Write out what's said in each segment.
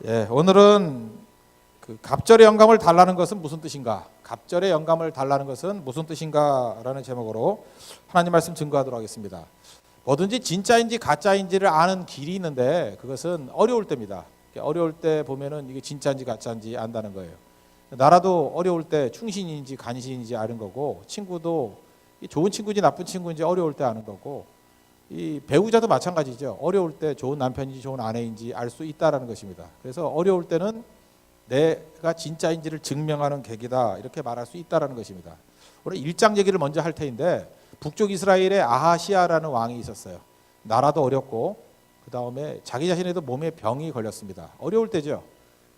예, 오늘은 그 갑절의 영감을 달라는 것은 무슨 뜻인가? 갑절의 영감을 달라는 것은 무슨 뜻인가라는 제목으로 하나님 말씀 증거하도록 하겠습니다. 뭐든지 진짜인지 가짜인지를 아는 길이 있는데 그것은 어려울 때입니다. 어려울 때 보면은 이게 진짜인지 가짜인지 안다는 거예요. 나라도 어려울 때 충신인지 간신인지 아는 거고, 친구도 좋은 친구인지 나쁜 친구인지 어려울 때 아는 거고, 이 배우자도 마찬가지죠. 어려울 때 좋은 남편인지 좋은 아내인지 알 수 있다라는 것입니다. 그래서 어려울 때는 내가 진짜인지를 증명하는 계기다, 이렇게 말할 수 있다라는 것입니다. 오늘 1장 얘기를 먼저 할 테인데, 북쪽 이스라엘에 아하시아라는 왕이 있었어요. 나라도 어렵고 그 다음에 자기 자신에도 몸에 병이 걸렸습니다. 어려울 때죠.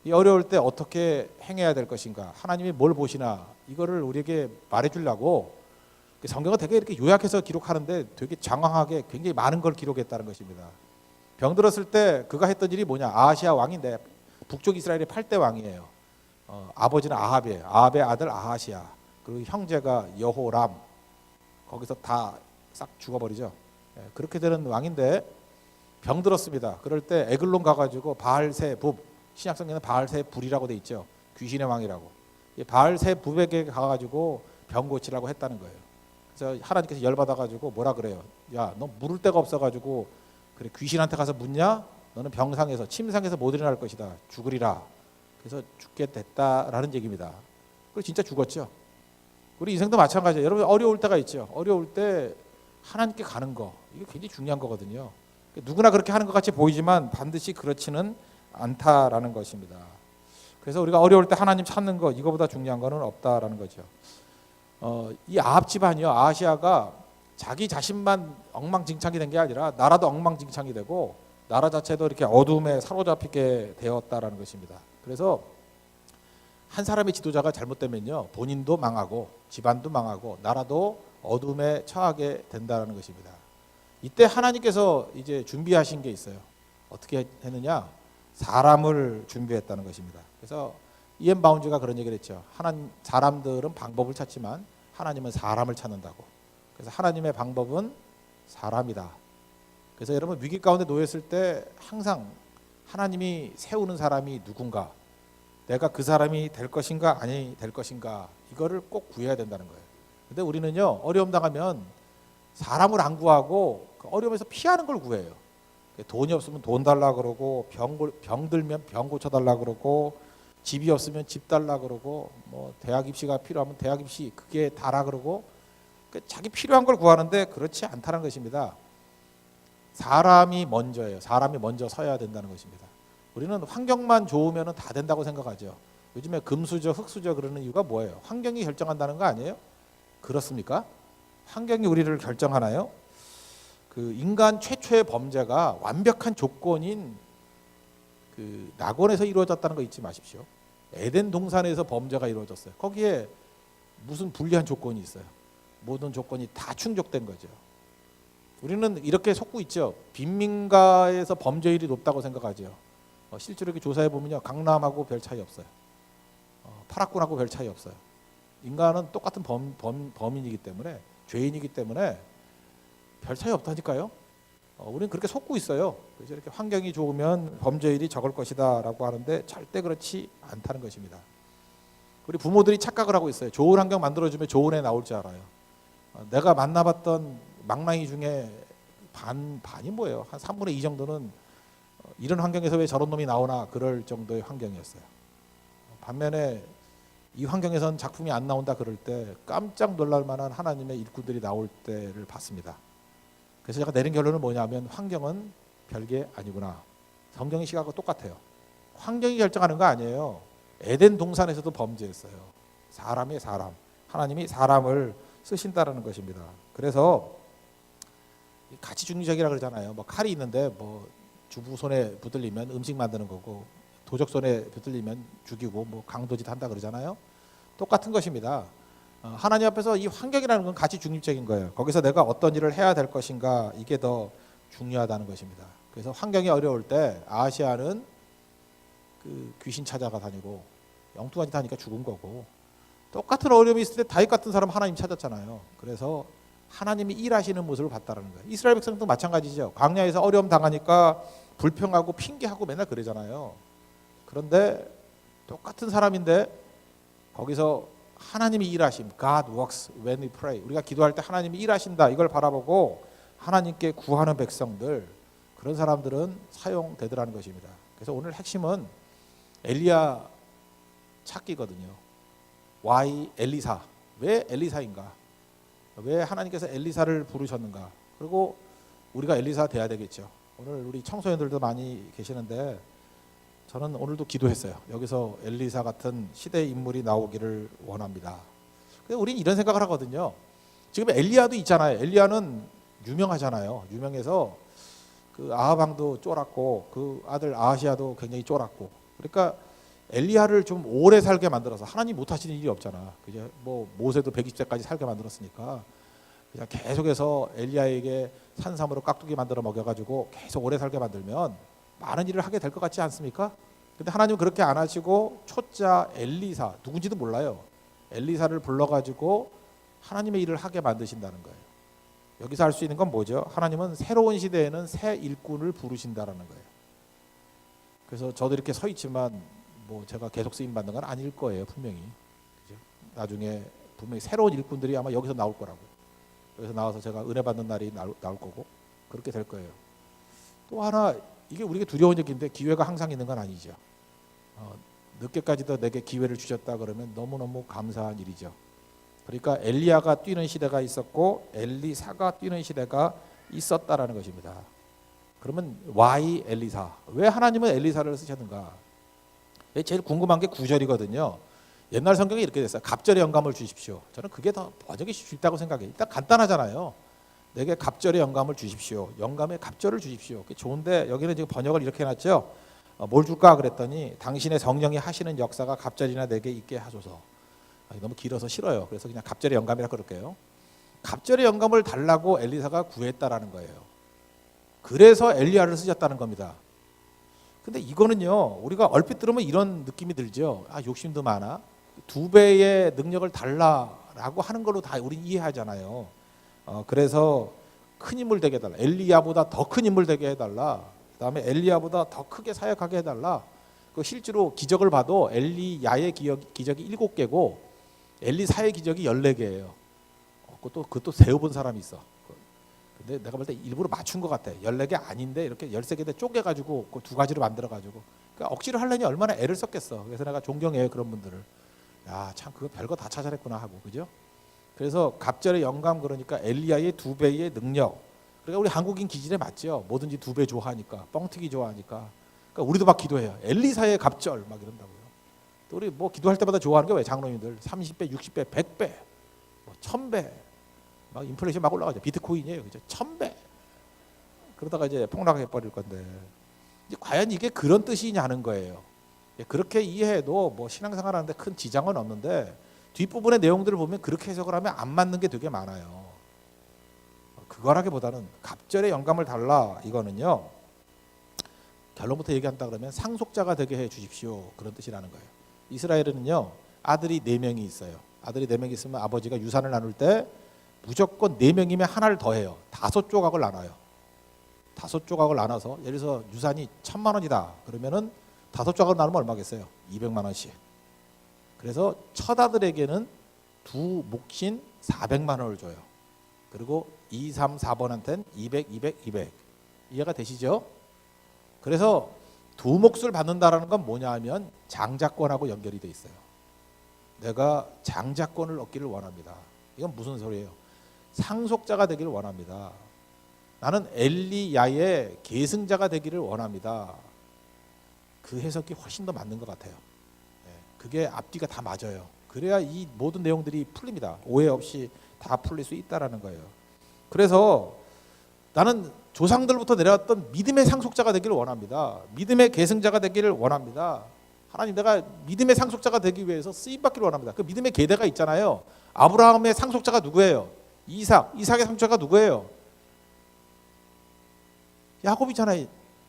이 어려울 때 어떻게 행해야 될 것인가, 하나님이 뭘 보시나, 이거를 우리에게 말해주려고 성경은 되게 이렇게 요약해서 기록하는데 되게 장황하게 굉장히 많은 걸 기록했다는 것입니다. 병들었을 때 그가 했던 일이 뭐냐? 아하시아 왕인데 북쪽 이스라엘의 8대 왕이에요. 아버지는 아합이에요. 아합의 아들 아하시아, 그리고 형제가 여호람, 거기서 다 싹 죽어버리죠. 그렇게 되는 왕인데 병들었습니다. 그럴 때 에글론 가가지고 바알세붑, 신약성경에는 바알세불이라고 돼 있죠. 귀신의 왕이라고. 바알세붑에게 가가지고 병 고치라고 했다는 거예요. 그래서 하나님께서 열받아가지고 뭐라 그래요? 야, 너 물을 데가 없어가지고 그래 귀신한테 가서 묻냐? 너는 병상에서, 침상에서 못 일어날 것이다. 죽으리라. 그래서 죽게 됐다라는 얘기입니다. 그리고 진짜 죽었죠. 우리 인생도 마찬가지예요. 여러분 어려울 때가 있죠. 어려울 때 하나님께 가는 거, 이게 굉장히 중요한 거거든요. 누구나 그렇게 하는 것 같이 보이지만 반드시 그렇지는 않다라는 것입니다. 그래서 우리가 어려울 때 하나님 찾는 거, 이거보다 중요한 거는 없다라는 거죠. 이 아합 집안이요, 아하시아가 자기 자신만 엉망진창이 된 게 아니라 나라도 엉망진창이 되고 나라 자체도 이렇게 어둠에 사로잡히게 되었다라는 것입니다. 그래서 한 사람의 지도자가 잘못되면요, 본인도 망하고 집안도 망하고 나라도 어둠에 처하게 된다는 것입니다. 이때 하나님께서 이제 준비하신 게 있어요. 어떻게 했느냐? 사람을 준비했다는 것입니다. 그래서 이엔 바운즈가 그런 얘기를 했죠. 사람들은 방법을 찾지만 하나님은 사람을 찾는다고. 그래서 하나님의 방법은 사람이다. 그래서 여러분 위기 가운데 놓였을 때 항상 하나님이 세우는 사람이 누군가, 내가 그 사람이 될 것인가 아니 될 것인가, 이거를 꼭 구해야 된다는 거예요. 근데 우리는요, 어려움 당하면 사람을 안 구하고 그 어려움에서 피하는 걸 구해요. 돈이 없으면 돈 달라 그러고, 병 들면 병 고쳐 달라 그러고, 집이 없으면 집 달라 그러고, 뭐 대학 입시가 필요하면 대학 입시 그게 다라 그러고, 자기 필요한 걸 구하는데 그렇지 않다는 것입니다. 사람이 먼저예요. 사람이 먼저 서야 된다는 것입니다. 우리는 환경만 좋으면 다 된다고 생각하죠. 요즘에 금수저 흙수저 그러는 이유가 뭐예요? 환경이 결정한다는 거 아니에요? 그렇습니까? 환경이 우리를 결정하나요? 그 인간 최초의 범죄가 완벽한 조건인 그 낙원에서 이루어졌다는 거 잊지 마십시오. 에덴 동산에서 범죄가 이루어졌어요. 거기에 무슨 불리한 조건이 있어요? 모든 조건이 다 충족된 거죠. 우리는 이렇게 속고 있죠. 빈민가에서 범죄율이 높다고 생각하죠. 실제로 이렇게 조사해 보면요, 강남하고 별 차이 없어요. 파락군하고 별 차이 없어요. 인간은 똑같은 범인이기 때문에, 죄인이기 때문에 별 차이 없다니까요. 우리는 그렇게 속고 있어요. 그래서 이렇게 환경이 좋으면 범죄율이 적을 것이다라고 하는데 절대 그렇지 않다는 것입니다. 우리 부모들이 착각을 하고 있어요. 좋은 환경 만들어주면 좋은 애 나올 줄 알아요. 내가 만나봤던 망나니 중에 반이 뭐예요? 한 3분의 2 정도는 이런 환경에서 왜 저런 놈이 나오나, 그럴 정도의 환경이었어요. 반면에 이 환경에선 작품이 안 나온다 그럴 때 깜짝 놀랄 만한 하나님의 일꾼들이 나올 때를 봤습니다. 그래서 제가 내린 결론은 뭐냐면, 환경은 별게 아니구나. 성경의 시각과 똑같아요. 환경이 결정하는 거 아니에요. 에덴 동산에서도 범죄했어요. 사람이 사람, 하나님이 사람을 쓰신다라는 것입니다. 그래서 가치 중립적이라 그러잖아요. 뭐 칼이 있는데 뭐 주부 손에 붙들리면 음식 만드는 거고, 도적 손에 붙들리면 죽이고, 뭐 강도짓 한다 그러잖아요. 똑같은 것입니다. 하나님 앞에서 이 환경이라는 건 가치 중립적인 거예요. 거기서 내가 어떤 일을 해야 될 것인가, 이게 더 중요하다는 것입니다. 그래서 환경이 어려울 때 아하시아는 그 귀신 찾아가 다니고 엉뚱한 짓 하니까 죽은 거고, 똑같은 어려움이 있을 때 다윗 같은 사람 하나님 찾았잖아요. 그래서 하나님이 일하시는 모습을 봤다는 거예요. 이스라엘 백성도 마찬가지죠. 광야에서 어려움 당하니까 불평하고 핑계하고 맨날 그러잖아요. 그런데 똑같은 사람인데 거기서 하나님이 일하심, God works when we pray. 우리가 기도할 때 하나님이 일하신다. 이걸 바라보고 하나님께 구하는 백성들, 그런 사람들은 사용되더라는 것입니다. 그래서 오늘 핵심은 엘리야 찾기거든요. Why 엘리사? 왜 엘리사인가? 왜 하나님께서 엘리사를 부르셨는가? 그리고 우리가 엘리사 돼야 되겠죠. 오늘 우리 청소년들도 많이 계시는데 저는 오늘도 기도했어요. 여기서 엘리사 같은 시대의 인물이 나오기를 원합니다. 우리는 이런 생각을 하거든요. 지금 엘리야도 있잖아요. 엘리야는 유명하잖아요. 유명해서 그 아합 왕도 쫄았고 그 아들 아하시야도 굉장히 쫄았고, 그러니까 엘리야를 좀 오래 살게 만들어서, 하나님 못 하시는 일이 없잖아. 그죠? 뭐 모세도 120세까지 살게 만들었으니까 그냥 계속해서 엘리야에게 산삼으로 깍두기 만들어 먹여가지고 계속 오래 살게 만들면 많은 일을 하게 될 것 같지 않습니까? 근데 하나님은 그렇게 안 하시고 초짜 엘리사, 누군지도 몰라요. 엘리사를 불러가지고 하나님의 일을 하게 만드신다는 거예요. 여기서 할 수 있는 건 뭐죠? 하나님은 새로운 시대에는 새 일꾼을 부르신다라는 거예요. 그래서 저도 이렇게 서 있지만 뭐 제가 계속 쓰임 받는 건 아닐 거예요, 분명히. 그죠? 나중에 분명히 새로운 일꾼들이 아마 여기서 나올 거라고. 여기서 나와서 제가 은혜 받는 날이 나올 거고 그렇게 될 거예요. 또 하나, 이게 우리에게 두려운 얘기인데 기회가 항상 있는 건 아니죠. 늦게까지도 내게 기회를 주셨다 그러면 너무너무 감사한 일이죠. 그러니까 엘리야가 뛰는 시대가 있었고 엘리사가 뛰는 시대가 있었다라는 것입니다. 그러면 why 엘리사? 왜 하나님은 엘리사를 쓰셨는가? 제일 궁금한 게 9절이거든요. 옛날 성경에 이렇게 됐어요. 갑절의 영감을 주십시오. 저는 그게 더 번역이 쉽다고 생각해요. 일단 간단하잖아요. 내게 갑절의 영감을 주십시오. 영감의 갑절을 주십시오. 그게 좋은데 여기는 지금 번역을 이렇게 해놨죠. 뭘 줄까 그랬더니 당신의 성령이 하시는 역사가 갑절이나 내게 있게 하소서. 너무 길어서 싫어요. 그래서 그냥 갑절의 영감이라 그럴게요. 갑절의 영감을 달라고 엘리사가 구했다라는 거예요. 그래서 엘리야를 쓰셨다는 겁니다. 근데 이거는요, 우리가 얼핏 들으면 이런 느낌이 들죠. 욕심도 많아. 2배의 능력을 달라라고 하는 걸로 다 우리 이해하잖아요. 그래서 큰 인물 되게 해달라. 엘리야보다 더 큰 인물 되게 해달라. 그다음에 엘리야보다 더 크게 사역하게 해달라. 그 실제로 기적을 봐도 엘리야의 기적이 7개고 엘리사의 기적이 14개예요. 그것도 세어본 사람이 있어. 근데 내가 볼 때 일부러 맞춘 것 같아. 14개 아닌데 이렇게 13개대 쪼개가지고 그 2가지로 만들어가지고, 그러니까 억지로 하려니 얼마나 애를 썼겠어. 그래서 내가 존경해요, 그런 분들을. 야, 참 그거 별거 다 찾아냈구나 하고, 그죠? 그래서 갑절의 영감, 그러니까 엘리야의 2배의 능력. 그러니까 우리 한국인 기질에 맞죠. 뭐든지 2배 좋아하니까, 뻥튀기 좋아하니까. 그러니까 우리도 막 기도해요. 엘리사의 갑절 막 이런다고요. 또 우리 뭐 기도할 때마다 좋아하는 게 왜 장로님들 30배, 60배, 100배, 뭐 1000배. 막 인플레이션 막 올라가죠. 비트코인이에요, 그죠? 1000배. 그러다가 이제 폭락해 버릴 건데, 이제 과연 이게 그런 뜻이냐는 거예요. 그렇게 이해해도 뭐 신앙생활하는데 큰 지장은 없는데 뒷부분의 내용들을 보면 그렇게 해석을 하면 안 맞는 게 되게 많아요. 그거라기보다는 갑절의 영감을 달라, 이거는요, 결론부터 얘기한다 그러면 상속자가 되게 해 주십시오, 그런 뜻이라는 거예요. 이스라엘은요, 아들이 4명이 있어요. 아들이 4명이 있으면 아버지가 유산을 나눌 때 무조건 4명이면 하나를 더해요. 5조각을 나눠요. 5조각을 나눠서, 예를 들어서 유산이 1000만 원이다 그러면은 5조각을 나누면 얼마겠어요? 200만 원씩. 그래서 첫 아들에게는 2 몫인 400만 원을 줘요. 그리고 2, 3, 4번한테는 200, 200, 200. 이해가 되시죠? 그래서 2 몫을 받는다라는 건 뭐냐 하면 장자권하고 연결이 돼 있어요. 내가 장자권을 얻기를 원합니다. 이건 무슨 소리예요? 상속자가 되기를 원합니다. 나는 엘리야의 계승자가 되기를 원합니다. 그 해석이 훨씬 더 맞는 것 같아요. 그게 앞뒤가 다 맞아요. 그래야 이 모든 내용들이 풀립니다. 오해 없이 다 풀릴 수 있다라는 거예요. 그래서 나는 조상들부터 내려왔던 믿음의 상속자가 되기를 원합니다. 믿음의 계승자가 되기를 원합니다. 하나님, 내가 믿음의 상속자가 되기 위해서 쓰임받기를 원합니다. 그 믿음의 계대가 있잖아요. 아브라함의 상속자가 누구예요? 이삭의 상속자가 누구예요? 야곱이잖아요.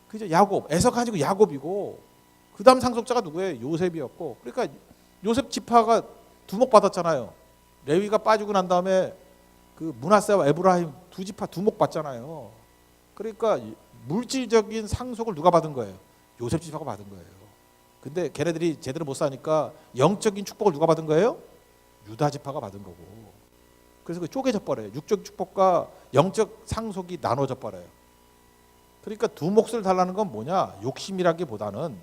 그죠? 야곱. 에서 가지고 야곱이고, 그 다음 상속자가 누구예요? 요셉이었고. 그러니까 요셉 지파가 2목 받았잖아요. 레위가 빠지고 난 다음에 그 므낫세와 에브라임 2지파 2목 받잖아요. 그러니까 물질적인 상속을 누가 받은 거예요? 요셉 지파가 받은 거예요. 근데 걔네들이 제대로 못 사니까 영적인 축복을 누가 받은 거예요? 유다 지파가 받은 거고. 그래서 그 쪼개져 버려요. 육적 축복과 영적 상속이 나눠져 버려요. 그러니까 두 몫을 달라는 건 뭐냐? 욕심이라기보다는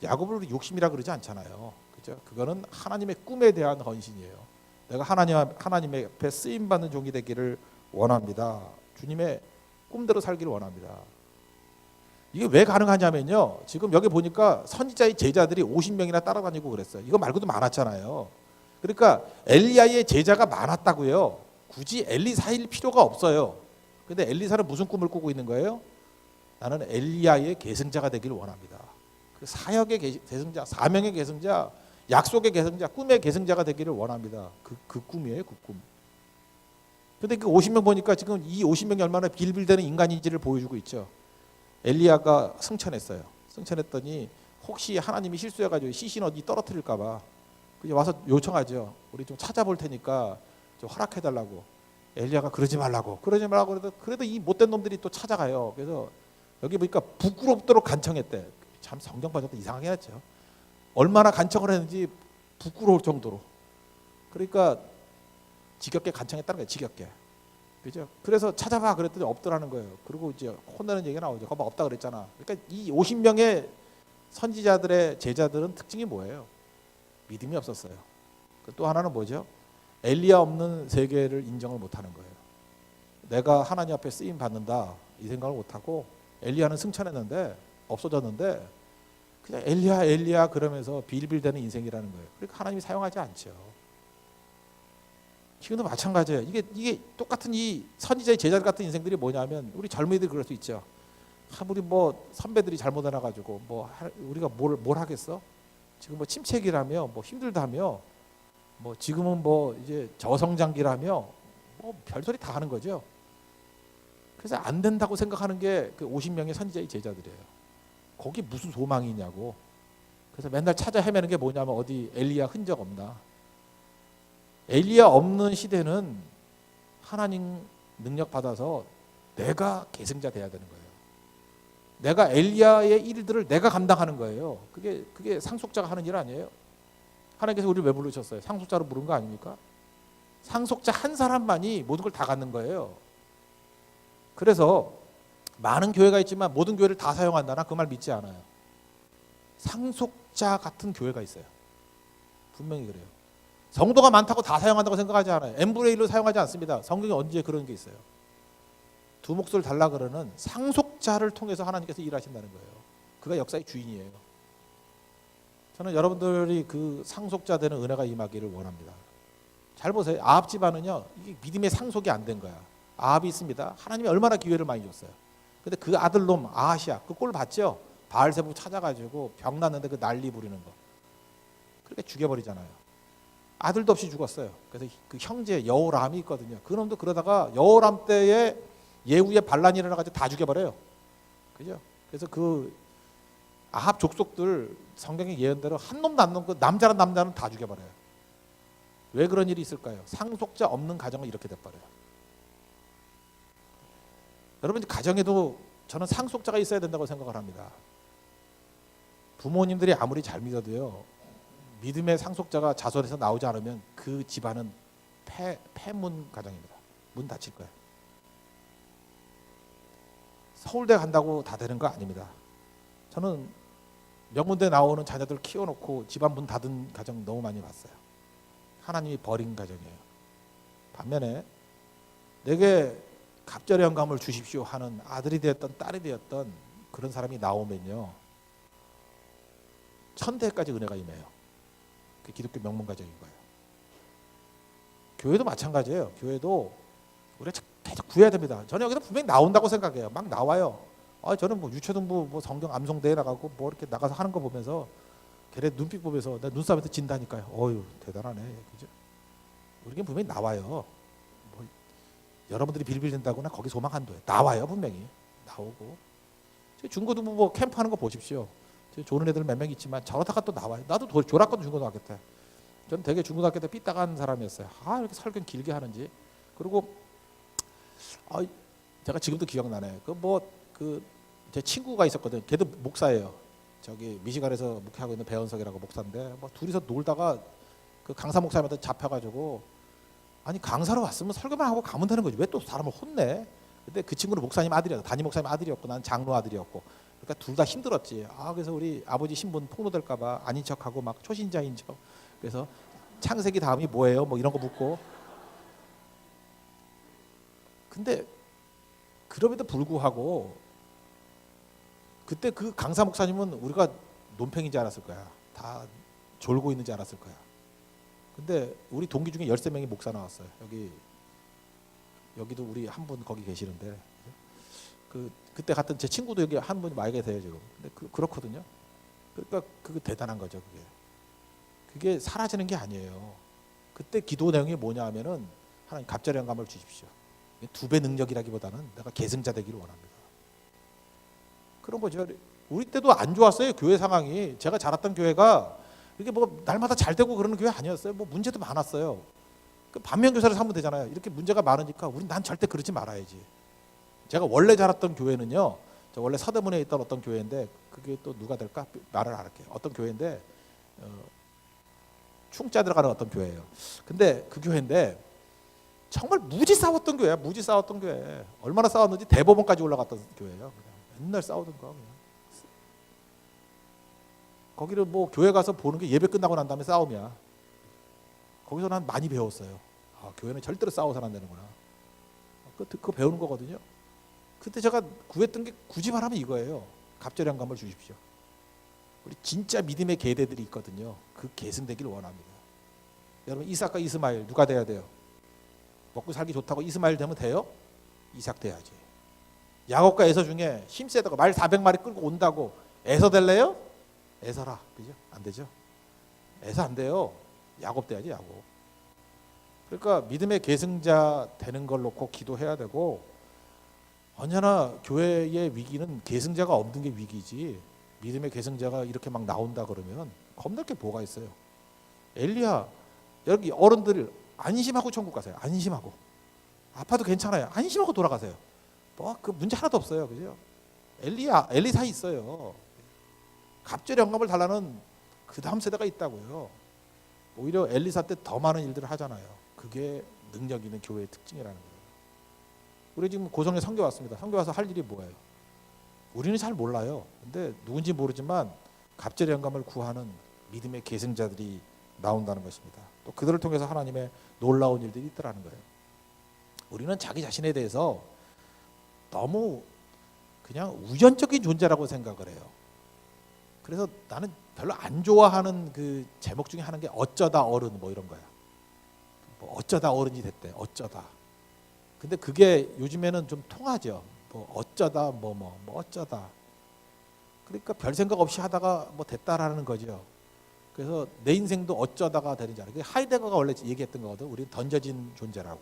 야곱을 우리 욕심이라 그러지 않잖아요. 그죠? 그거는 하나님의 꿈에 대한 헌신이에요. 내가 하나님의 앞에 쓰임 받는 종이 되기를 원합니다. 주님의 꿈대로 살기를 원합니다. 이게 왜 가능하냐면요. 지금 여기 보니까 선지자의 제자들이 50명이나 따라다니고 그랬어요. 이거 말고도 많았잖아요. 그러니까 엘리야의 제자가 많았다고요. 굳이 엘리사일 필요가 없어요. 근데 엘리사는 무슨 꿈을 꾸고 있는 거예요? 나는 엘리야의 계승자가 되기를 원합니다. 그 사역의 계승자, 사명의 계승자, 약속의 계승자, 꿈의 계승자가 되기를 원합니다. 그 꿈이에요, 그 꿈. 근데 그 50명 보니까 지금 이 50명이 얼마나 빌빌대는 인간인지를 보여주고 있죠. 엘리야가 승천했어요. 승천했더니 혹시 하나님이 실수해가지고 시신 어디 떨어뜨릴까봐 와서 요청하죠. 우리 좀 찾아볼 테니까 좀 허락해달라고. 엘리야가 그러지 말라고 그래도 이 못된 놈들이 또 찾아가요. 그래서 여기 보니까 부끄럽도록 간청했대. 참 성경 번역도 이상하게 했죠. 얼마나 간청을 했는지 부끄러울 정도로. 그러니까 지겹게 간청했다는 거예요. 지겹게. 그죠? 그래서 찾아봐 그랬더니 없더라는 거예요. 그리고 이제 혼나는 얘기가 나오죠. 거봐 없다 그랬잖아. 그러니까 이 50명의 선지자들의 제자들은 특징이 뭐예요? 믿음이 없었어요. 또 하나는 뭐죠? 엘리야 없는 세계를 인정을 못하는 거예요. 내가 하나님 앞에 쓰임 받는다 이 생각을 못하고 엘리야는 승천했는데 없어졌는데 그냥 엘리야 그러면서 빌빌대는 인생이라는 거예요. 그러니까 하나님이 사용하지 않죠. 지금도 마찬가지예요. 이게 똑같은 이 선지자의 제자들 같은 인생들이 뭐냐면 우리 젊은이들 그럴 수 있죠. 아무리 뭐 선배들이 잘못 해놔가지고 뭐 우리가 뭘 하겠어? 지금 뭐 침체기라며 뭐 힘들다며 뭐 지금은 뭐 이제 저성장기라며 뭐 별소리 다 하는 거죠. 그래서 안 된다고 생각하는 게 그 50명의 선지자의 제자들이에요. 거기 무슨 소망이 있냐고. 그래서 맨날 찾아 헤매는 게 뭐냐면 어디 엘리야 흔적 없나. 엘리야 없는 시대는 하나님 능력 받아서 내가 계승자 돼야 되는 거예요. 내가 엘리야의 일들을 내가 감당하는 거예요. 그게 상속자가 하는 일 아니에요. 하나님께서 우리를 왜 부르셨어요? 상속자로 부른 거 아닙니까? 상속자 한 사람만이 모든 걸 다 갖는 거예요. 그래서 많은 교회가 있지만 모든 교회를 다 사용한다. 나 그 말 믿지 않아요. 상속자 같은 교회가 있어요. 분명히 그래요. 성도가 많다고 다 사용한다고 생각하지 않아요. n분의 1로 사용하지 않습니다. 성경에 언제 그런 게 있어요. 두 몫을 달라 그러는 상속자를 통해서 하나님께서 일하신다는 거예요. 그가 역사의 주인이에요. 저는 여러분들이 그 상속자 되는 은혜가 임하기를 원합니다. 잘 보세요. 아합 집안은요, 이게 믿음의 상속이 안 된 거야. 아합이 있습니다. 하나님이 얼마나 기회를 많이 줬어요. 근데 그 아들놈 아하시아 그 꼴 봤죠? 바알세부 찾아가지고 병 났는데 그 난리 부리는 거. 그렇게 죽여버리잖아요. 아들도 없이 죽었어요. 그래서 그 형제 여호람이 있거든요. 그놈도 그러다가 여호람 때에 예후에 반란이 일어나가지고 다 죽여버려요. 그죠? 그래서 그 아합 족속들 성경의 예언대로 한 놈도 안 남고 남자는 다 죽여버려요. 왜 그런 일이 있을까요? 상속자 없는 가정은 이렇게 돼버려요. 여러분 가정에도 저는 상속자가 있어야 된다고 생각을 합니다. 부모님들이 아무리 잘 믿어도요. 믿음의 상속자가 자손에서 나오지 않으면 그 집안은 폐문 가정입니다. 문 닫힐 거예요. 서울대 간다고 다 되는 거 아닙니다. 저는 명문대 나오는 자녀들 키워놓고 집안 문 닫은 가정 너무 많이 봤어요. 하나님이 버린 가정이에요. 반면에 내게 갑절의 영감을 주십시오 하는 아들이 되었던 딸이 되었던 그런 사람이 나오면요. 천대까지 은혜가 임해요. 그 기독교 명문 가정인 거예요. 교회도 마찬가지예요. 교회도 우리가 계속 구해야 됩니다. 저는 여기서 분명히 나온다고 생각해요. 막 나와요. 저는 뭐 유초등부 뭐 성경 암송대회 나가고 뭐 이렇게 나가서 하는 거 보면서 걔네 눈빛 보면서 내 눈싸움에서 진다니까요. 어휴 대단하네. 그죠? 우리는 분명히 나와요. 뭐 여러분들이 빌빌댄다거나 거기 소망 안 둬요. 나와요 분명히. 나오고. 중고등부 뭐 캠프 하는 거 보십시오. 좋은 애들 몇 명 있지만 저러다가 또 나와요. 나도 졸았거든 중고등학교 때. 저는 되게 중고등학교 때 삐딱한 사람이었어요. 이렇게 설교는 길게 하는지. 그리고 제가 지금도 기억나네. 제 친구가 있었거든. 걔도 목사예요. 저기 미시간에서 목회하고 있는 배원석이라고 목사인데 뭐 둘이서 놀다가 그 강사 목사님한테 잡혀가지고 아니 강사로 왔으면 설교만 하고 가면 되는 거지 왜 또 사람을 혼내? 근데 그 친구는 목사님 아들이었고 담임 목사님 아들이었고 난 장로 아들이었고 그러니까 둘 다 힘들었지. 그래서 우리 아버지 신분 폭로될까봐 아닌 척하고 막 초신자인 척. 그래서 창세기 다음이 뭐예요? 뭐 이런 거 묻고. 근데 그럼에도 불구하고 그때 그 강사 목사님은 우리가 논팽인지 알았을 거야. 다 졸고 있는지 알았을 거야. 근데 우리 동기 중에 13명이 목사 나왔어요. 여기도 우리 한 분 거기 계시는데 그때 갔던 제 친구도 여기 한 분이 많이 계세요 지금. 근데 그렇거든요. 그러니까 그게 대단한 거죠. 그게 사라지는 게 아니에요. 그때 기도 내용이 뭐냐 하면은 하나님 갑절의 영감을 주십시오. 2배 능력이라기보다는 내가 계승자 되기를 원합니다. 그런 거죠. 우리 때도 안 좋았어요. 교회 상황이. 제가 자랐던 교회가 이렇게 뭐 날마다 잘 되고 그러는 교회 아니었어요. 뭐 문제도 많았어요. 그 반면교사를 삼으면 되잖아요. 이렇게 문제가 많으니까 난 절대 그러지 말아야지. 제가 원래 자랐던 교회는요. 저 원래 서대문에 있던 어떤 교회인데 그게 또 누가 될까? 말을 안 할게요. 어떤 교회인데 충자 들어가는 어떤 교회예요. 근데 그 교회인데 정말 무지 싸웠던 교회야. 무지 싸웠던 교회. 얼마나 싸웠는지 대법원까지 올라갔던 교회예요. 맨날 싸우던 거 그냥. 거기를 뭐 교회 가서 보는 게 예배 끝나고 난 다음에 싸움이야. 거기서 난 많이 배웠어요. 교회는 절대로 싸워서는 안 되는구나. 그거 배우는 거거든요. 그때 제가 구했던 게 굳이 말하면 이거예요. 갑절의 영감을 주십시오. 우리 진짜 믿음의 계대들이 있거든요. 그 계승되기를 원합니다. 여러분 이삭과 이스마엘 누가 돼야 돼요? 먹고 살기 좋다고 이스마엘 되면 돼요? 이삭 돼야지. 야곱과 에서 중에 힘세다가 말 400마리 끌고 온다고 에서 될래요? 에서라. 그죠? 안 되죠? 에서 안 돼요. 야곱 돼야지 야곱. 그러니까 믿음의 계승자 되는 걸 놓고 기도해야 되고 언제나 교회의 위기는 계승자가 없는 게 위기지 믿음의 계승자가 이렇게 막 나온다 그러면 겁날 게 뭐가 있어요. 엘리야 여기 어른들 안심하고 천국 가세요. 안심하고. 아파도 괜찮아요. 안심하고 돌아가세요. 뭐 그 문제 하나도 없어요. 그죠? 엘리사 있어요. 갑절의 영감을 달라는 그 다음 세대가 있다고요. 오히려 엘리사 때 더 많은 일들을 하잖아요. 그게 능력 있는 교회의 특징이라는 거예요. 우리 지금 고성에 선교 왔습니다. 선교 와서 할 일이 뭐예요? 우리는 잘 몰라요. 근데 누군지 모르지만 갑절의 영감을 구하는 믿음의 계승자들이 나온다는 것입니다. 또 그들을 통해서 하나님의 놀라운 일들이 있더라는 거예요. 우리는 자기 자신에 대해서 너무 그냥 우연적인 존재라고 생각을 해요. 그래서 나는 별로 안 좋아하는 그 제목 중에 하나인 게 어쩌다 어른 뭐 이런 거야. 뭐 어쩌다 어른이 됐대. 어쩌다. 근데 그게 요즘에는 좀 통하죠. 뭐 어쩌다 뭐 어쩌다. 그러니까 별 생각 없이 하다가 뭐 됐다라는 거죠. 그래서 내 인생도 어쩌다가 되는지 알아요. 하이데거가 원래 얘기했던 거거든. 우리는 던져진 존재라고.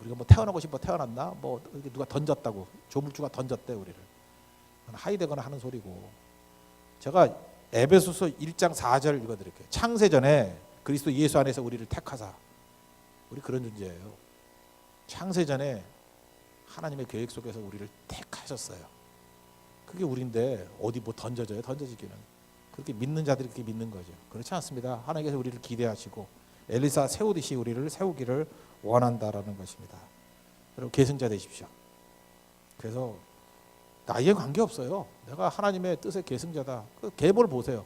우리가 뭐 태어나고 싶어 태어났나? 뭐 누가 던졌다고. 조물주가 던졌대 우리를. 하이데거는 하는 소리고. 제가 에베소서 1장 4절 읽어드릴게요. 창세전에 그리스도 예수 안에서 우리를 택하사. 우리 그런 존재예요. 창세전에 하나님의 계획 속에서 우리를 택하셨어요. 그게 우리인데 어디 뭐 던져져요? 던져지기는. 그렇게 믿는 자들이 그렇게 믿는 거죠. 그렇지 않습니다. 하나님께서 우리를 기대하시고 엘리사 세우듯이 우리를 세우기를 원한다라는 것입니다. 여러분 계승자 되십시오. 그래서 나이에 관계없어요. 내가 하나님의 뜻의 계승자다. 그 계보를 보세요.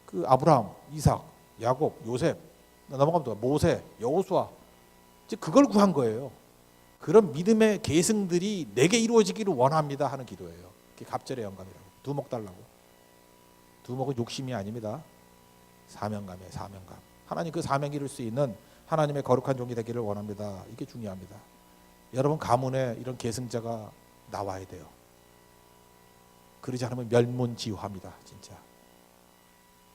그 아브라함, 이삭, 야곱, 요셉, 넘어가면 또 모세, 여호수아. 이제 그걸 구한 거예요. 그런 믿음의 계승들이 내게 이루어지기를 원합니다 하는 기도예요. 그게 갑절의 영감이라고. 두목 달라고. 두목은 욕심이 아닙니다. 사명감이에요. 사명감. 하나님 그 사명 이룰 수 있는 하나님의 거룩한 종이 되기를 원합니다. 이게 중요합니다. 여러분 가문에 이런 계승자가 나와야 돼요. 그러지 않으면 멸문지화입니다. 진짜.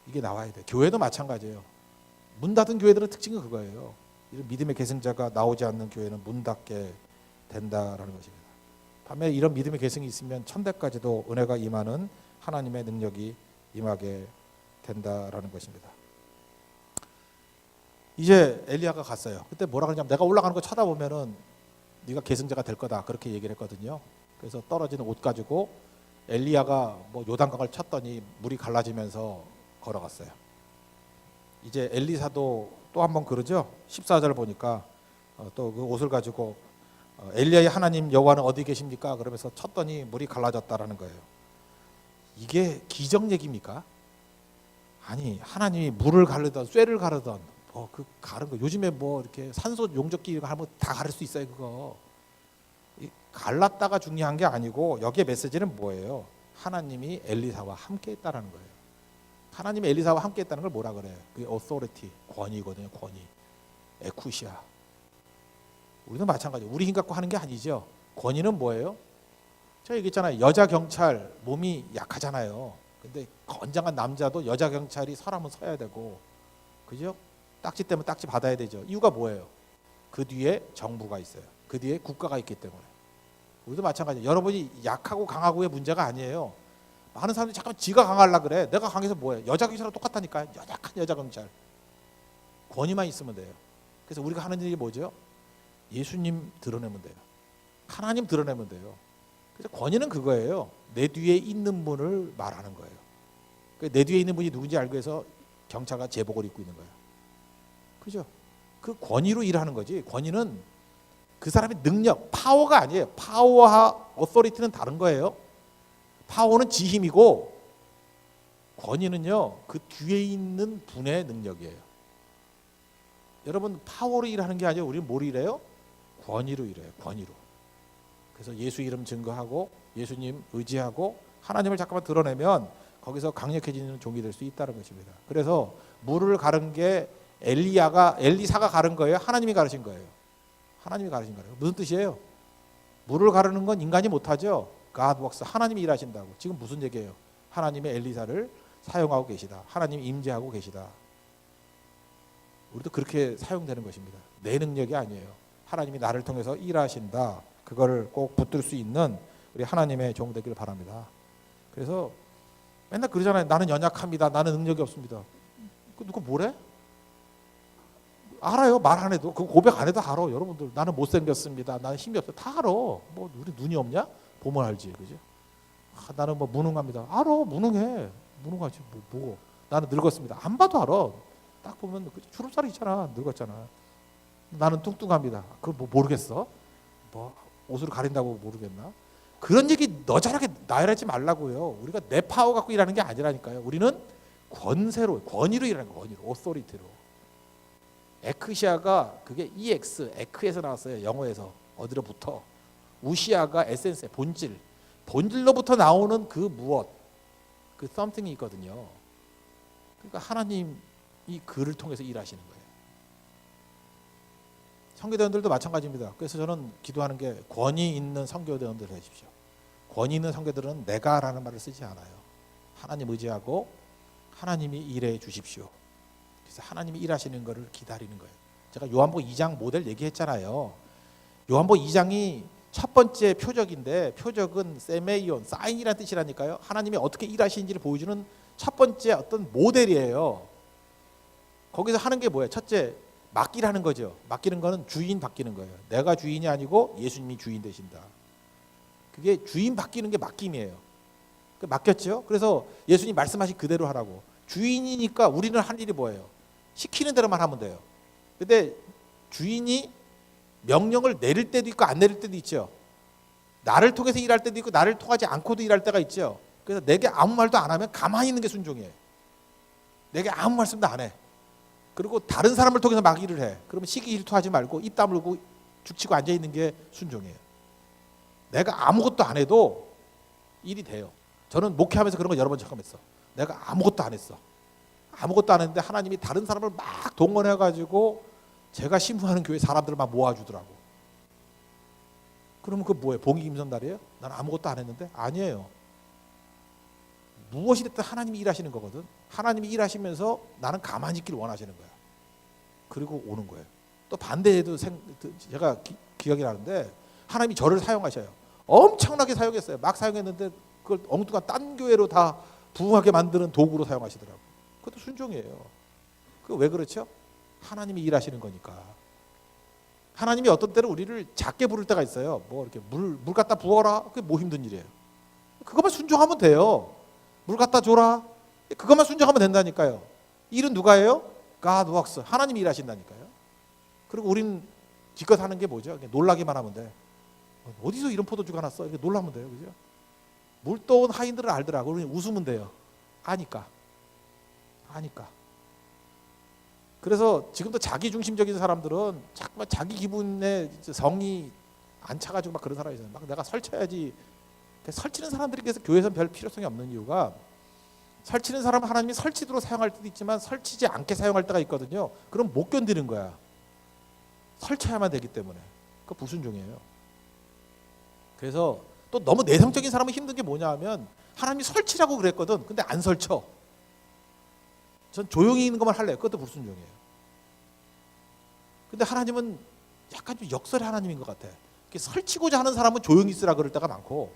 이게 나와야 돼요. 교회도 마찬가지예요. 문 닫은 교회들의 특징은 그거예요. 이런 믿음의 계승자가 나오지 않는 교회는 문 닫게 된다라는 것입니다. 반면에 이런 믿음의 계승이 있으면 천대까지도 은혜가 임하는 하나님의 능력이 임하게 된다라는 것입니다. 이제 엘리야가 갔어요. 그때 뭐라 그러냐면 내가 올라가는 거 쳐다보면은 네가 계승자가 될 거다 그렇게 얘기를 했거든요. 그래서 떨어지는 옷 가지고 엘리야가 뭐 요단강을 쳤더니 물이 갈라지면서 걸어갔어요. 이제 엘리사도 또 한 번 그러죠. 14절 보니까 또 그 옷을 가지고 엘리야의 하나님 여호와는 어디 계십니까? 그러면서 쳤더니 물이 갈라졌다라는 거예요. 이게 기적 얘기입니까? 아니, 하나님이 물을 가르던 쇠를 가르던 그 가른 거 요즘에 뭐 이렇게 산소 용접기 하면 다 가를 수 있어요. 그거 갈랐다가 중요한 게 아니고 여기에 메시지는 뭐예요? 하나님이 엘리사와 함께 했다라는 거예요. 하나님이 엘리사와 함께 했다는 걸 뭐라 그래요? 그게 authority, 권위거든요. 권위, 에쿠시아. 우리도 마찬가지. 우리 힘 갖고 하는 게 아니죠. 권위는 뭐예요? 제가 얘기했잖아요. 여자 경찰 몸이 약하잖아요. 근데 건장한 남자도 여자 경찰이 서라면 서야 되고, 그죠? 딱지 때문에 딱지 받아야 되죠. 이유가 뭐예요? 그 뒤에 정부가 있어요. 그 뒤에 국가가 있기 때문에. 우리도 마찬가지예요. 여러분이 약하고 강하고의 문제가 아니에요. 많은 사람들이 잠깐 지가 강하려고 그래. 내가 강해서 뭐해? 여자 경찰하고 똑같다니까요. 연약한 여자 경찰. 권위만 있으면 돼요. 그래서 우리가 하는 일이 뭐죠? 예수님 드러내면 돼요. 하나님 드러내면 돼요. 그래서 권위는 그거예요. 내 뒤에 있는 분을 말하는 거예요. 내 뒤에 있는 분이 누군지 알기 위해서 경찰과 제복을 입고 있는 거예요. 그죠? 그 권위로 일하는 거지. 권위는 그 사람의 능력, 파워가 아니에요. 파워와 어서리티는 다른 거예요. 파워는 지 힘이고 권위는요, 그 뒤에 있는 분의 능력이에요. 여러분, 파워로 일하는 게 아니라 우리는 뭘 일해요? 권위로 일해요. 권위로. 그래서 예수 이름 증거하고 예수님 의지하고 하나님을 잠깐만 드러내면 거기서 강력해지는 종이 될 수 있다는 것입니다. 그래서 물을 가른 게 엘리사가 가른 거예요? 하나님이 가르신 거예요? 하나님이 가르신 거예요. 무슨 뜻이에요? 물을 가르는 건 인간이 못하죠. God works. 하나님이 일하신다고. 지금 무슨 얘기예요? 하나님이 엘리사를 사용하고 계시다. 하나님이 임재하고 계시다. 우리도 그렇게 사용되는 것입니다. 내 능력이 아니에요. 하나님이 나를 통해서 일하신다. 그거를 꼭 붙들 수 있는 우리 하나님의 종 되기를 바랍니다. 그래서 맨날 그러잖아요. 나는 연약합니다. 나는 능력이 없습니다. 누가 뭐래? 알아요. 말 안 해도. 그 고백 안 해도 알아. 여러분들 나는 못생겼습니다. 나는 힘이 없어. 다 알아. 뭐 우리 눈이 없냐? 보면 알지. 그죠? 나는 뭐 무능합니다. 알아. 무능해. 무능하지. 뭐. 나는 늙었습니다. 안 봐도 알아. 딱 보면 주름살이 있잖아. 늙었잖아. 나는 뚱뚱합니다. 그걸 뭐 모르겠어? 뭐 옷으로 가린다고 모르겠나? 그런 얘기 너잘하게 나열하지 말라고요. 우리가 내 파워 갖고 일하는 게 아니라니까요. 우리는 권세로, 권위로 일하는 거예요. 권위로, 오소리티로. 에크시아가 그게 EX, 에크에서 나왔어요. 영어에서. 어디로 붙어. 우시아가 에센스, 본질. 본질로부터 나오는 그 무엇, 그 something이 있거든요. 그러니까 하나님이 그를 통해서 일하시는 거예요. 선교대원들도 마찬가지입니다. 그래서 저는 기도하는 게 권위 있는 선교대원들을 해주십시오. 권위 있는 선교들은 내가라는 말을 쓰지 않아요. 하나님 의지하고 하나님이 일해 주십시오. 그래서 하나님이 일하시는 것을 기다리는 거예요. 제가 요한복음 2장 모델 얘기했잖아요. 요한복음 2장이 첫 번째 표적인데, 표적은 세메이온, 사인이라는 뜻이라니까요. 하나님이 어떻게 일하시는지를 보여주는 첫 번째 어떤 모델이에요. 거기서 하는 게 뭐예요? 첫째, 맡기라는 거죠. 맡기는 거는 주인 바뀌는 거예요. 내가 주인이 아니고 예수님이 주인 되신다. 그게 주인 바뀌는 게 맡김이에요. 맡겼죠. 그래서 예수님 말씀하신 그대로 하라고. 주인이니까 우리는 할 일이 뭐예요? 시키는 대로만 하면 돼요. 근데 주인이 명령을 내릴 때도 있고 안 내릴 때도 있죠. 나를 통해서 일할 때도 있고 나를 통하지 않고도 일할 때가 있죠. 그래서 내게 아무 말도 안 하면 가만히 있는 게 순종이에요. 내게 아무 말씀도 안 해. 그리고 다른 사람을 통해서 막 일을 해. 그러면 시기 질투하지 말고 입 다물고 죽치고 앉아있는 게 순종이에요. 내가 아무것도 안 해도 일이 돼요. 저는 목회하면서 그런 거 여러 번 경험했어. 내가 아무것도 안 했어. 아무것도 안 했는데 하나님이 다른 사람을 막 동원해가지고 제가 신부하는 교회 사람들을 막 모아주더라고. 그러면 그 뭐예요? 봉기 김선달이에요? 난 아무것도 안 했는데? 아니에요. 무엇이 됐든 하나님이 일하시는 거거든. 하나님이 일하시면서 나는 가만히 있기를 원하시는 거야. 그리고 오는 거예요. 또 반대에도 제가 기억이 나는데 하나님이 저를 사용하셔요. 엄청나게 사용했어요. 막 사용했는데 그걸 엉뚱한 딴 교회로 다 부흥하게 만드는 도구로 사용하시더라고. 그것도 순종이에요. 그 왜 그렇죠? 하나님이 일하시는 거니까. 하나님이 어떤 때는 우리를 작게 부를 때가 있어요. 뭐 이렇게 물 갖다 부어라. 그게 뭐 힘든 일이에요. 그것만 순종하면 돼요. 물 갖다 줘라. 그것만 순종하면 된다니까요. 일은 누가 해요? God works. 하나님이 일하신다니까요. 그리고 우린 기껏 하는 게 뭐죠? 놀라기만 하면 돼. 어디서 이런 포도주가 났어? 이렇게 놀라면 돼요. 그죠? 물 떠온 하인들은 알더라고. 우리 웃으면 돼요. 아니까. 그래서 지금도 자기중심적인 사람들은 자꾸만 자기 기분에 성이 안 차가지고 막 그런 사람이 있어요. 막 내가 설쳐야지. 설치는 사람들이 그래서 교회에서는 별 필요성이 없는 이유가, 설치는 사람은 하나님이 설치도로 사용할 때도 있지만 설치지 않게 사용할 때가 있거든요. 그럼 못 견디는 거야. 설쳐야만 되기 때문에. 그거 불순종이에요. 그래서 또 너무 내성적인 사람은 힘든 게 뭐냐 하면, 하나님이 설치라고 그랬거든. 근데 안 설쳐. 전 조용히 있는 것만 할래요. 그것도 불순종이에요. 근데 하나님은 약간 좀 역설의 하나님인 것 같아. 설치고자 하는 사람은 조용히 있으라 그럴 때가 많고,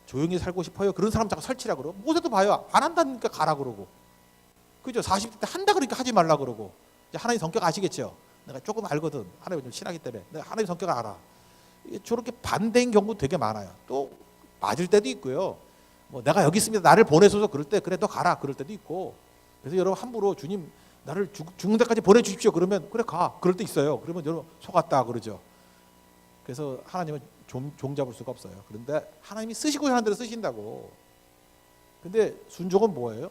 조용히 살고 싶어요. 그런 사람 자꾸 설치라 그러고, 모세도 봐요. 안 한다니까 가라 그러고. 그죠? 40대 때 한다 그러니까 하지 말라 그러고. 이제 하나님 성격 아시겠죠? 내가 조금 알거든. 하나님 좀 친하기 때문에. 내가 하나님 성격을 알아. 저렇게 반대인 경우 되게 많아요. 또 맞을 때도 있고요. 뭐 내가 여기 있습니다. 나를 보내소서 그럴 때, 그래 너 가라 그럴 때도 있고. 그래서 여러분 함부로 주님 나를 죽는 데까지 보내주십시오 그러면 그래 가 그럴 때 있어요. 그러면 여러분 속았다 그러죠. 그래서 하나님은 종 잡을 수가 없어요. 그런데 하나님이 쓰시고 하는 대로 쓰신다고. 근데 순종은 뭐예요?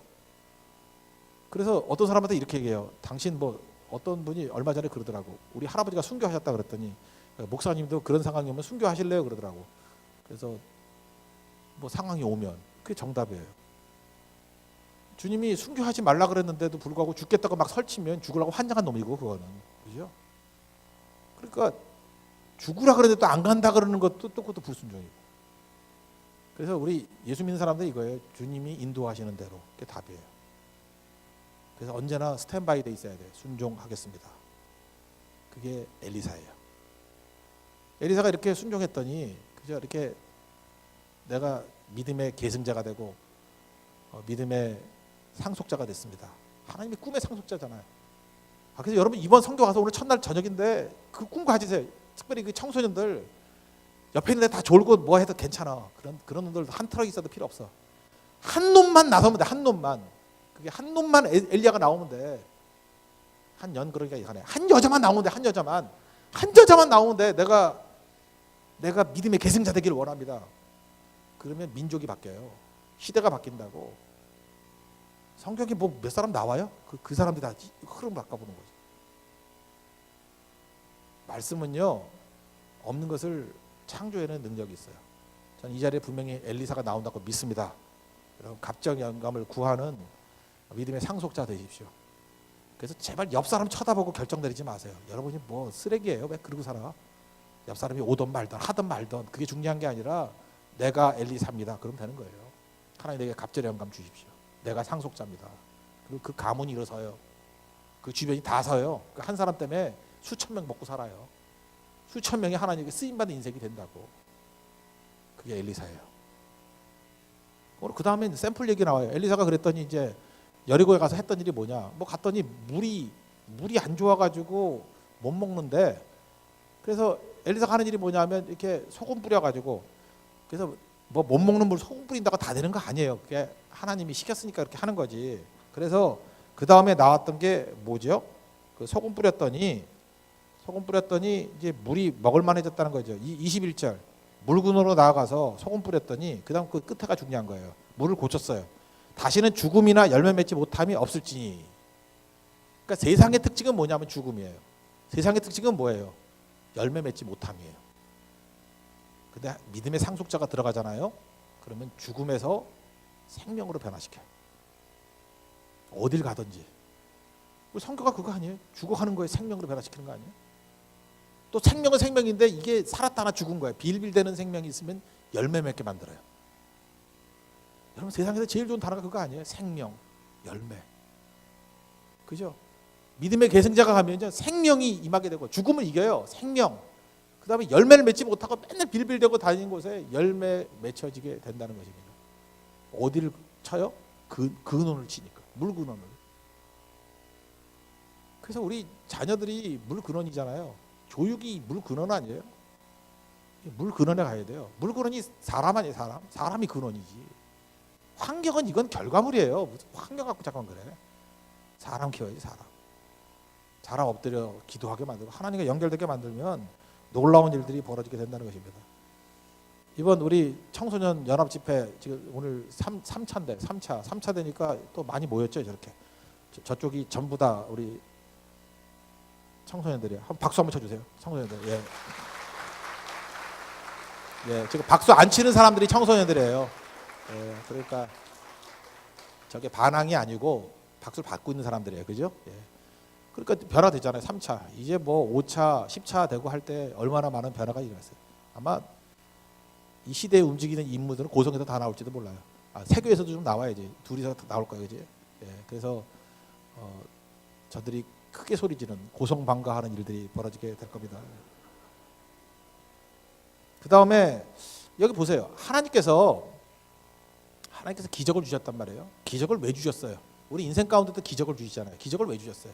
그래서 어떤 사람한테 이렇게 얘기해요. 당신 뭐 어떤 분이 얼마 전에 그러더라고. 우리 할아버지가 순교하셨다 그랬더니, 목사님도 그런 상황이 오면 순교하실래요 그러더라고. 그래서 뭐 상황이 오면 그게 정답이에요. 주님이 순교하지 말라 그랬는데도 불구하고 죽겠다고 막 설치면 죽으라고 환장한 놈이고 그거는. 그죠? 그러니까 죽으라 그랬는데 또 안 간다 그러는 것도 또 그것도 불순종이고. 그래서 우리 예수 믿는 사람들 이거예요. 주님이 인도하시는 대로. 그게 답이에요. 그래서 언제나 스탠바이 돼 있어야 돼요. 순종하겠습니다. 그게 엘리사예요. 엘리사가 이렇게 순종했더니 그죠? 이렇게 내가 믿음의 계승자가 되고 믿음의 상속자가 됐습니다. 하나님이 꿈의 상속자잖아요. 그래서 여러분 이번 성교 가서 오늘 첫날 저녁인데 그 꿈 가지세요. 특별히 그 청소년들 옆에 있는 애 다 졸고 뭐 해도 괜찮아. 그런 놈들 한 트럭 있어도 필요 없어. 한 놈만 나서면 돼. 한 놈만. 그게 한 놈만 엘리야가 나오면 돼. 한 년 그러니까 이상해. 한 여자만 나오면 돼. 한 여자만 나오면 돼. 내가 믿음의 계승자 되기를 원합니다. 그러면 민족이 바뀌어요. 시대가 바뀐다고. 성경에 뭐 몇 사람 나와요? 그 사람들이 다 흐름 바꿔보는 거죠. 말씀은요, 없는 것을 창조해내는 능력이 있어요. 저는 이 자리에 분명히 엘리사가 나온다고 믿습니다. 여러분 갑적 영감을 구하는 믿음의 상속자 되십시오. 그래서 제발 옆 사람 쳐다보고 결정 내리지 마세요. 여러분이 뭐 쓰레기예요? 왜 그러고 살아? 옆 사람이 오던 말던 하던 말던 그게 중요한 게 아니라 내가 엘리사입니다. 그러면 되는 거예요. 하나님 내게 갑절의 영감 주십시오. 내가 상속자입니다. 그리고 그 가문이 일어서요. 그 주변이 다 서요. 한 사람 때문에 수천 명 먹고 살아요. 수천 명이 하나님께 쓰임받는 인생이 된다고. 그게 엘리사예요. 오늘 그 다음에 샘플 얘기 나와요. 엘리사가 그랬더니 이제 여리고에 가서 했던 일이 뭐냐? 뭐 갔더니 물이 안 좋아가지고 못 먹는데, 그래서 엘리사가 하는 일이 뭐냐면 이렇게 소금 뿌려가지고, 그래서 뭐 못 먹는 물 소금 뿌린다고 다 되는 거 아니에요. 그게 하나님이 시켰으니까 그렇게 하는 거지. 그래서 그 다음에 나왔던 게 뭐죠? 그 소금 뿌렸더니 이제 물이 먹을만해졌다는 거죠. 21절 물군으로 나아가서 소금 뿌렸더니 그 다음 그 끝에가 중요한 거예요. 물을 고쳤어요. 다시는 죽음이나 열매 맺지 못함이 없을지니. 그러니까 세상의 특징은 뭐냐면 죽음이에요. 세상의 특징은 뭐예요? 열매 맺지 못함이에요. 근데 믿음의 상속자가 들어가잖아요. 그러면 죽음에서 생명으로 변화시켜요. 어딜 가든지. 우리 성교가 그거 아니에요? 죽어가는 거에 생명으로 변화시키는 거 아니에요? 또 생명은 생명인데 이게 살았다나 죽은 거예요. 빌빌대는 생명이 있으면 열매 맺게 만들어요. 여러분 세상에서 제일 좋은 단어가 그거 아니에요? 생명, 열매. 그죠? 믿음의 계승자가 가면 생명이 임하게 되고 죽음을 이겨요. 생명. 그 다음에 열매를 맺지 못하고 맨날 빌빌대고 다니는 곳에 열매 맺혀지게 된다는 것입니다. 어디를 쳐요? 근원을 치니까. 물근원을. 그래서 우리 자녀들이 물근원이잖아요. 교육이 물근원 아니에요? 물 근원에 가야 돼요. 물 근원이 사람 아니에요. 사람이 근원이지. 환경은 이건 결과물이에요. 무슨 환경 갖고 잠깐 그래. 사람 키워야지. 사람 엎드려 기도하게 만들고 하나님과 연결되게 만들면 놀라운 일들이 벌어지게 된다는 것입니다. 이번 우리 청소년 연합 집회 지금 오늘 3차인데 3차 되니까 또 많이 모였죠. 저렇게 저쪽이 전부 다 우리 청소년들이에요. 한번 박수 한번 쳐주세요. 청소년들. 예. 예, 지금 박수 안 치는 사람들이 청소년들이에요. 예, 그러니까 저게 반항이 아니고 박수를 받고 있는 사람들이에요. 그죠? 예. 그러니까 변화되잖아요. 3차. 이제 뭐 5차, 10차 되고 할 때 얼마나 많은 변화가 일어났어요. 아마 이 시대에 움직이는 인물들은 고성에서 다 나올지도 몰라요. 세교에서도 좀 나와야지. 둘이서 나올 거예요. 그지? 예, 그래서 저들이 크게 소리 지르는 고성방가하는 일들이 벌어지게 될 겁니다. 그 다음에 여기 보세요. 하나님께서 기적을 주셨단 말이에요. 기적을 왜 주셨어요? 우리 인생 가운데도 기적을 주시잖아요. 기적을 왜 주셨어요?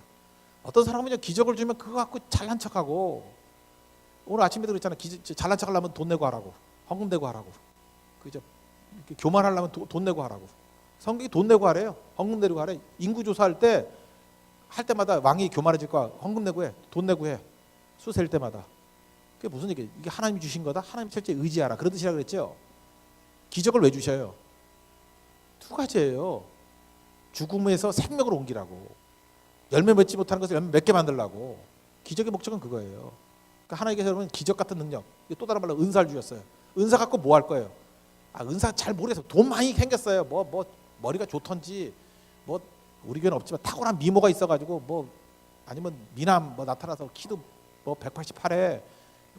어떤 사람은 기적을 주면 그거 갖고 잘난 척하고, 오늘 아침에도 그랬잖아요. 잘난 척하려면 돈 내고 하라고, 헌금 내고 하라고, 그죠? 교만하려면 돈 내고 하라고. 성경이 돈 내고 하래요. 헌금 내고 하래. 인구 조사할 때마다 왕이 교만해질 거야. 헌금 내고 해, 돈 내고 해. 수 셀 때마다. 그게 무슨 얘기예요? 이게 하나님이 주신 거다. 하나님 철저히 의지하라. 그런 뜻이라 그랬죠. 기적을 왜 주셔요? 두 가지예요. 죽음에서 생명으로 옮기라고. 열매 맺지 못하는 것을 열매 맺게 만들라고. 기적의 목적은 그거예요. 그러니까 하나님께서 여러분 기적 같은 능력, 또 다른 말로 은사를 주셨어요. 은사 갖고 뭐 할 거예요? 은사 잘 모르겠어요. 돈 많이 생겼어요. 뭐 머리가 좋던지, 뭐 우리 교회는 없지만 탁월한 미모가 있어가지고 아니면 미남 나타나서 키도 188에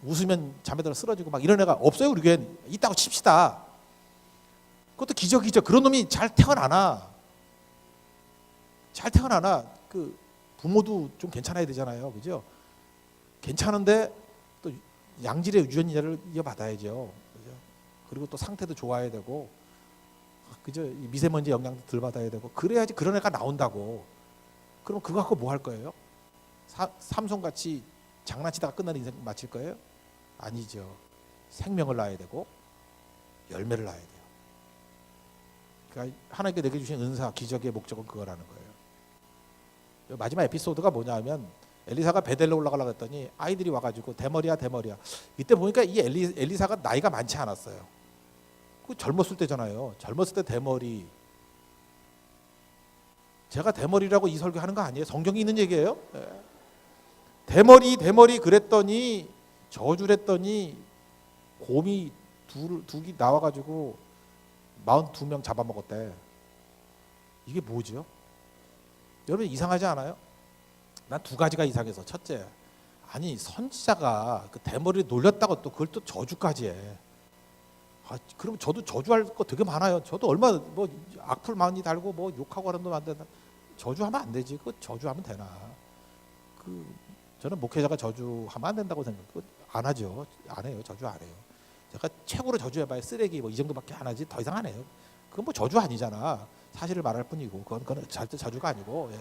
웃으면 자매들 쓰러지고 막 이런 애가 없어요. 우리 교회는 있다고 칩시다. 그것도 기적이죠. 그런 놈이 잘 태어나나. 그 부모도 좀 괜찮아야 되잖아요. 그죠? 괜찮은데 또 양질의 유전자를 이어받아야죠. 그죠? 그리고 또 상태도 좋아야 되고, 그죠? 미세먼지 영향도 덜 받아야 되고, 그래야지 그런 애가 나온다고. 그럼 그거 갖고 뭐 할 거예요? 삼손같이 장난치다가 끝나는 인생 마칠 거예요? 아니죠. 생명을 낳아야 되고 열매를 낳아야 돼요. 그러니까 하나님께 내게 주신 은사, 기적의 목적은 그거라는 거예요. 마지막 에피소드가 뭐냐면, 엘리사가 베델로 올라가려고 했더니 아이들이 와가지고 대머리야. 이때 보니까 이 엘리사가 나이가 많지 않았어요. 그 젊었을 때잖아요. 젊었을 때 대머리. 제가 대머리라고 이 설교하는 거 아니에요. 성경에 있는 얘기예요. 대머리 그랬더니 저주를 했더니 곰이 두기 나와가지고 42명 잡아먹었대. 이게 뭐죠? 여러분 이상하지 않아요? 난 두 가지가 이상해서, 첫째, 아니 선지자가 그 대머리를 놀렸다고 또 그걸 또 저주까지 해. 그럼 저도 저주할 거 되게 많아요. 저도 얼마 악플 많이 달고 욕하고 하는 놈 안 된다. 저주하면 안 되지. 그거 저주하면 되나? 저는 목회자가 저주하면 안 된다고 생각해요. 안 하죠. 안 해요. 저주 안 해요. 제가 최고로 저주해봐야 쓰레기 이 정도밖에 안 하지 더 이상 안 해요. 그건 저주 아니잖아. 사실을 말할 뿐이고, 그건 절대 저주가 아니고. 예.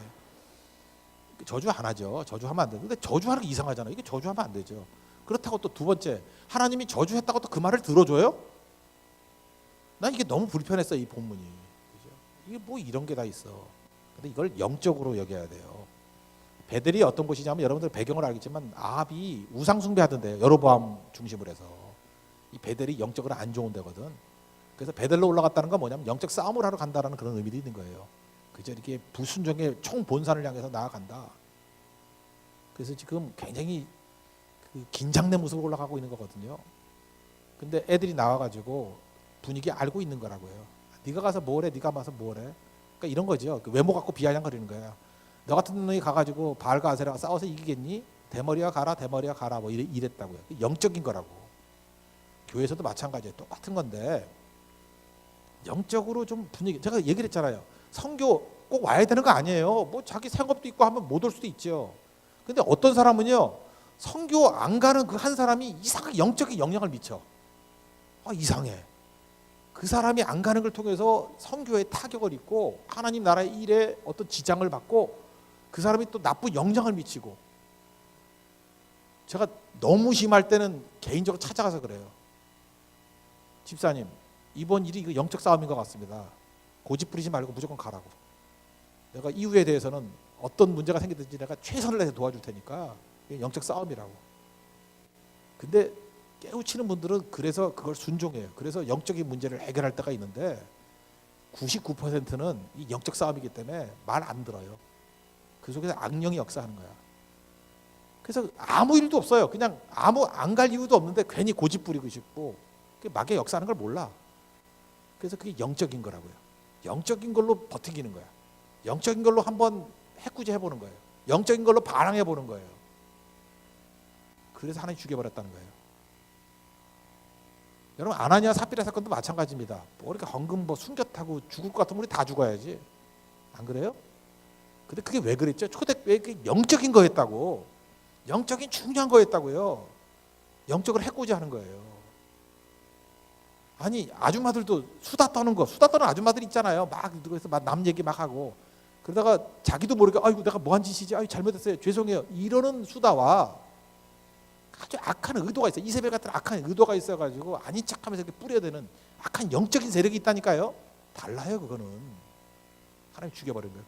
저주 안 하죠. 저주하면 안 돼. 근데 저주하는 게 이상하잖아요. 이게 저주하면 안 되죠. 그렇다고 또 두 번째, 하나님이 저주했다고 또 그 말을 들어줘요? 난 이게 너무 불편했어, 이 본문이. 그죠? 이게 이런 게 다 있어. 근데 이걸 영적으로 여겨야 돼요. 베델이 어떤 곳이냐면, 여러분들 배경을 알겠지만 아합이 우상 숭배하던데요. 여로보암 중심으로 해서. 이 베델이 영적으로 안 좋은 데거든. 그래서 베델로 올라갔다는 건 뭐냐면 영적 싸움을 하러 간다라는 그런 의미도 있는 거예요. 그죠? 이렇게 불순종의 총 본산을 향해서 나아간다. 그래서 지금 굉장히 긴장된 모습으로 올라가고 있는 거거든요. 근데 애들이 나와가지고 분위기 알고 있는 거라고요. 네가 가서 뭐래? 네가 가서 뭐래? 그러니까 이런 거죠. 외모 갖고 비아냥거리는 거야. 너 같은 놈이 가가지고 바알과 아세라가 싸워서 이기겠니? 대머리야 가라 이랬다고요. 영적인 거라고. 교회에서도 마찬가지예요. 똑같은 건데 영적으로 좀 분위기, 제가 얘기를 했잖아요. 선교 꼭 와야 되는 거 아니에요. 자기 생업도 있고 하면 못 올 수도 있죠. 근데 어떤 사람은요, 선교 안 가는 그 한 사람이 이상하게 영적인 영향을 미쳐. 이상해. 그 사람이 안 가는 걸 통해서 선교에 타격을 입고 하나님 나라의 일에 어떤 지장을 받고 그 사람이 또 나쁜 영향을 미치고. 제가 너무 심할 때는 개인적으로 찾아가서 그래요. 집사님, 이번 일이 이거 영적 싸움인 것 같습니다. 고집 부리지 말고 무조건 가라고. 내가 이후에 대해서는 어떤 문제가 생기든지 내가 최선을 다해서 도와줄 테니까 이게 영적 싸움이라고. 근데 깨우치는 분들은 그래서 그걸 순종해요. 그래서 영적인 문제를 해결할 때가 있는데 99%는 이 영적 싸움이기 때문에 말 안 들어요. 그 속에서 악령이 역사하는 거야. 그래서 아무 일도 없어요. 그냥 아무 안 갈 이유도 없는데 괜히 고집 부리고 싶고 마귀가 역사하는 걸 몰라. 그래서 그게 영적인 거라고요. 영적인 걸로 버티기는 거야. 영적인 걸로 한번 해꾸지 해보는 거예요. 영적인 걸로 반항해보는 거예요. 그래서 하나님 죽여버렸다는 거예요. 여러분 아나니아 삽비라 사건도 마찬가지입니다. 뭐 이렇게 헌금 뭐 숨겼다고 죽을 것 같으면 우리 다 죽어야지. 안 그래요? 근데 그게 왜 그랬죠? 왜 영적인 거였다고. 영적인 중요한 거였다고요. 영적으로 해코지 하는 거예요. 아니 아줌마들도 수다 떠는 거, 수다 떠는 아줌마들 있잖아요. 막 그래서 막 남 얘기 막 하고 그러다가 자기도 모르게 아이고 내가 뭐 한 짓이지, 아이고 잘못했어요, 죄송해요 이러는 수다와 아주 악한 의도가 있어요. 이세벨 같은 악한 의도가 있어가지고 아닌 척하면서 이렇게 뿌려대는 악한 영적인 세력이 있다니까요. 달라요. 그거는 하나님 죽여버린 거예요.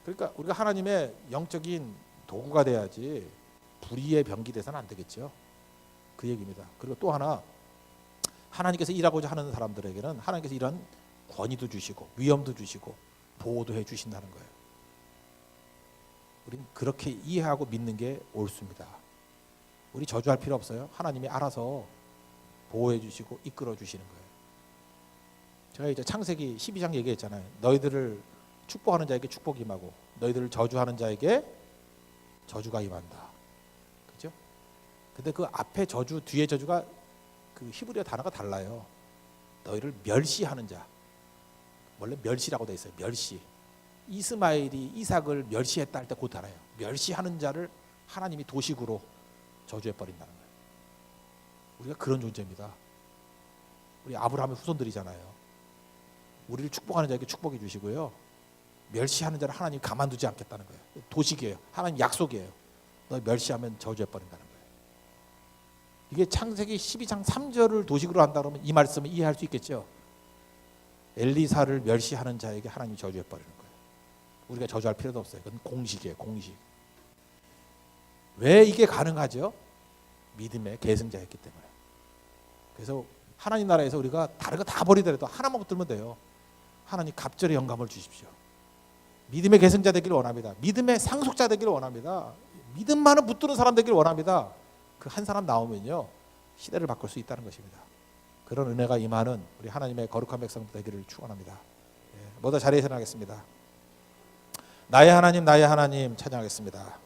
그러니까 우리가 하나님의 영적인 도구가 돼야지 불의의 병기 돼서는 안 되겠죠. 그 얘기입니다. 그리고 또 하나, 하나님께서 일하고자 하는 사람들에게는 하나님께서 이런 권위도 주시고 위엄도 주시고 보호도 해 주신다는 거예요. 우리는 그렇게 이해하고 믿는 게 옳습니다. 우리 저주할 필요 없어요. 하나님이 알아서 보호해 주시고 이끌어 주시는 거예요. 제가 이제 창세기 12장 얘기했잖아요. 너희들을 축복하는 자에게 축복이 임하고 너희들을 저주하는 자에게 저주가 임한다. 그죠? 근데 그 앞에 저주 뒤에 저주가 그 히브리어 단어가 달라요. 너희를 멸시하는 자. 원래 멸시라고 돼 있어요. 멸시. 이스마엘이 이삭을 멸시했다 할 때 그 단어예요. 멸시하는 자를 하나님이 도식으로 저주해 버린다는 거예요. 우리가 그런 존재입니다. 우리 아브라함의 후손들이잖아요. 우리를 축복하는 자에게 축복해 주시고요. 멸시하는 자를 하나님 가만두지 않겠다는 거예요. 도식이에요. 하나님 약속이에요. 너 멸시하면 저주해 버린다는 거예요. 이게 창세기 12장 3절을 도식으로 한다 그러면 이 말씀을 이해할 수 있겠죠. 엘리사를 멸시하는 자에게 하나님이 저주해 버리는 거예요. 우리가 저주할 필요도 없어요. 그건 공식이에요. 공식. 왜 이게 가능하죠? 믿음의 계승자였기 때문에. 그래서 하나님 나라에서 우리가 다른 거 다 버리더라도 하나만 붙들면 돼요. 하나님 갑절의 영감을 주십시오. 믿음의 계승자 되기를 원합니다. 믿음의 상속자 되기를 원합니다. 믿음만은 붙드는 사람 되기를 원합니다. 그 한 사람 나오면요 시대를 바꿀 수 있다는 것입니다. 그런 은혜가 임하는 우리 하나님의 거룩한 백성 되기를 축원합니다. 모두 자리에서 나가겠습니다. 나의 하나님 찬양하겠습니다.